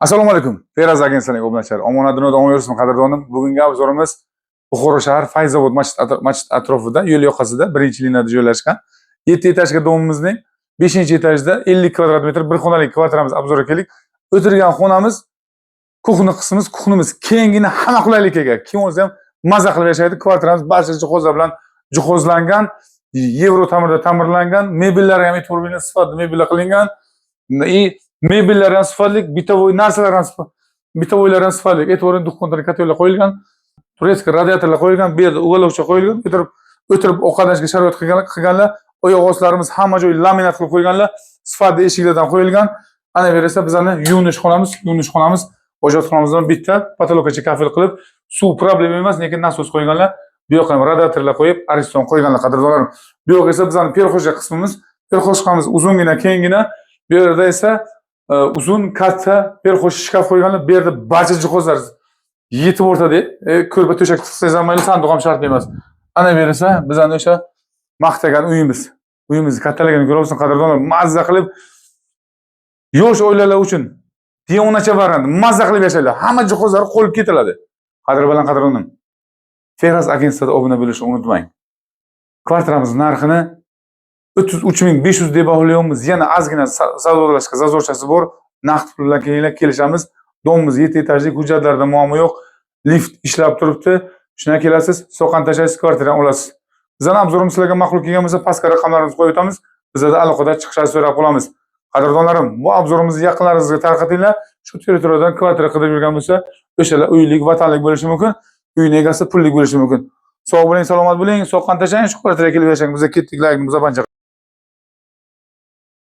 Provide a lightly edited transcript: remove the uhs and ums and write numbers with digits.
Assalomu alaykum. Feraz agentligining obunachilar. Omonat dunyoda omon yursin qadrdonim. Bugungi obzorimiz Buxoro shahar Fayzobod masjid atrofida, yo'l yoqasida, birinchi liniyada joylashgan 7 etajli domimizning 5-etajda 50 kvadrat metr bir xonali kvartiramiz obzorga keldik. O'tirgan xonamiz kuxna qismimiz, kuxnimiz kengina, hamma qulaylikka ega. Kim o'zi ham maza qilib yashaydi. Kvartiramiz barcha jihozlar bilan jihozlangan, Yevro ta'mirda ta'mirlangan, mebellari ham e'tibor bilan sifatli mebellar qilingan. Mebellar ham sifatli, bitovoy narsalar ham sifatli, bitovoylar ham sifatli, e'tiborli duxonlar kategorizasiyalar qo'yilgan, tureska radiatorlar qo'yilgan, bu yerda uvalovchi qo'yilgan, o'tirib ovqatlanishga sharoit qilganlar, oyoq ostlarimiz hamma joyi laminat qilib qo'yganlar, sifatli eshiklardan qo'yilgan. Ana bu esa bizning yuvinish xonamiz, hojatxonamizdan bitta patologgacha kafil qilib, suv problem emas, lekin nasos qo'yganlar. Bu yoqqa ham radiatorlar qo'yib, ariston qo'yganlar qadrdonlarim. Bu yoq esa bizning perxo'ja qismimiz, perxo'jamiz uzungina, kengina. Bu yerda esa uzun katta perxo'sh shkaf qo'yganlar. Bu yerda barcha jihozlar yetib o'rtada. Ko'rpa to'shak tiqsangiz ham mayli, sanduq ham shart emas. Ana bu esa bizning o'sha maqtagan uyimiz. Uyimiz kattaligini ko'ryapsiz qadrdonlar, mazza qilib yosh oilalar uchun deyonacha variant mazza qilib yashaylar. Hamma jihozlar qo'lib ketiladi. Qadr bilan qadrdonim. Feraz agentligida obuna bo'lishni unutmang. Kvartiramiz narxini 33.500 deb baholayapmiz. Yana ozgina savdolashga zazorchasi bor. Naqd pul bilan kelishamiz. Domimiz 7 etajli, hujjatlarda muammo yo'q. Lift ishlab turibdi. Shundan kelasiz, so'qan tashlaysiz, kvartirani olasiz. Bizning obzorimiz sizlarga ma'qul kelgan bo'lsa, pastga raqamlarimizni qo'yib o'tamiz. Bizda aloqada chiqishni so'rab qolamiz. Qadrdonlarim, bu obzorimizni yaqinlaringizga tarqatinglar. Shu territoriyadan kvartira qidirib yurgan bo'lsa, o'shalar uylik, vatanlik bo'lishi mumkin. Uyning egasi pullik bo'lishi mumkin. Sog' bo'ling, salomat bo'ling, so'qqan tashlang, shu kvartiraga kelib yashang. Bizga ketdik, like, muzabancha